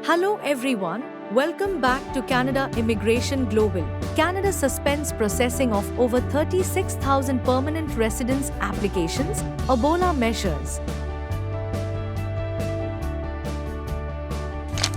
Hello everyone, welcome back to Canada Immigration Global. Canada suspends processing of over 36,000 permanent residence applications, Ebola measures.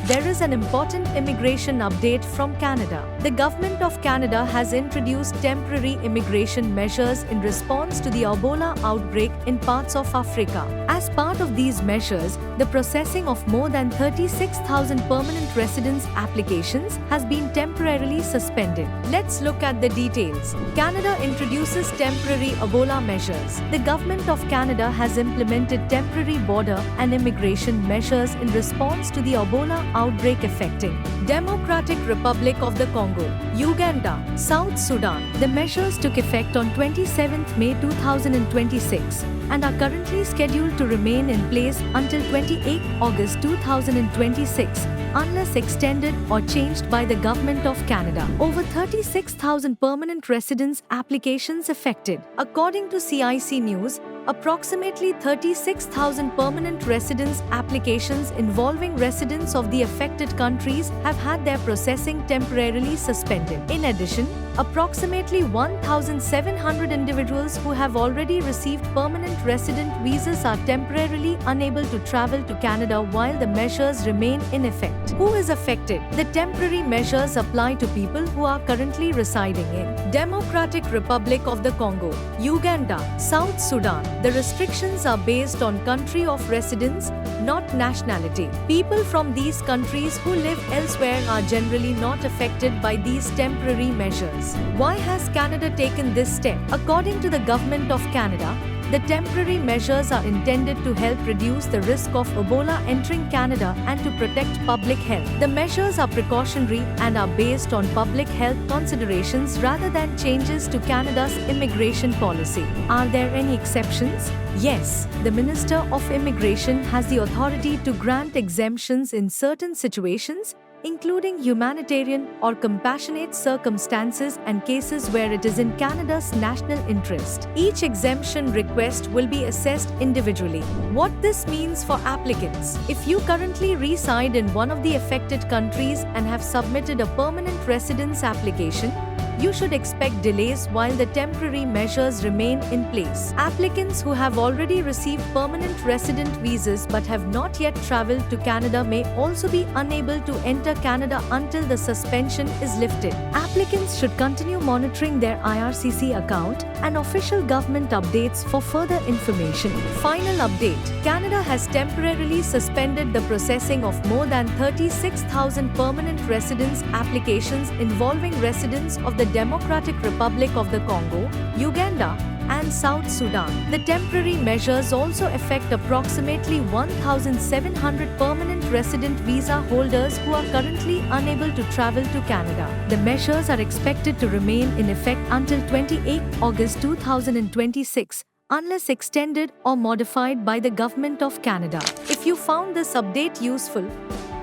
There is an important immigration update from Canada. The Government of Canada has introduced temporary immigration measures in response to the Ebola outbreak in parts of Africa. As part of these measures, the processing of more than 36,000 permanent residence applications has been temporarily suspended. Let's look at the details. Canada introduces temporary Ebola measures. The Government of Canada has implemented temporary border and immigration measures in response to the Ebola outbreak affecting Democratic Republic of the Congo, Uganda, South Sudan. The measures took effect on 27 May 2026 and are currently scheduled to remain in place until 28 August 2026 unless extended or changed by the Government of Canada. Over 36,000 permanent residence applications affected. According to CIC News, approximately 36,000 permanent residence applications involving residents of the affected countries have had their processing temporarily suspended. In addition, approximately 1,700 individuals who have already received permanent resident visas are temporarily unable to travel to Canada while the measures remain in effect. Who is affected? The temporary measures apply to people who are currently residing in Democratic Republic of the Congo, Uganda, South Sudan. The restrictions are based on country of residence, not nationality. People from these countries who live elsewhere are generally not affected by these temporary measures. Why has Canada taken this step? According to the Government of Canada, the temporary measures are intended to help reduce the risk of Ebola entering Canada and to protect public health. The measures are precautionary and are based on public health considerations rather than changes to Canada's immigration policy. Are there any exceptions? Yes, the Minister of Immigration has the authority to grant exemptions in certain situations, including humanitarian or compassionate circumstances and cases where it is in Canada's national interest. Each exemption request will be assessed individually. What this means for applicants: if you currently reside in one of the affected countries and have submitted a permanent residence application, you should expect delays while the temporary measures remain in place. Applicants who have already received permanent resident visas but have not yet traveled to Canada may also be unable to enter Canada until the suspension is lifted. Applicants should continue monitoring their IRCC account and official government updates for further information. Final update: Canada has temporarily suspended the processing of more than 36,000 permanent residence applications involving residents of the Democratic Republic of the Congo, Uganda, and South Sudan. The temporary measures also affect approximately 1,700 permanent resident visa holders who are currently unable to travel to Canada. The measures are expected to remain in effect until 28 August 2026 unless extended or modified by the Government of Canada. If you found this update useful,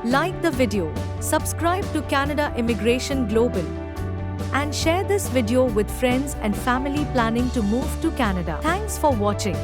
like the video, subscribe to Canada Immigration Global, and share this video with friends and family planning to move to Canada. Thanks for watching.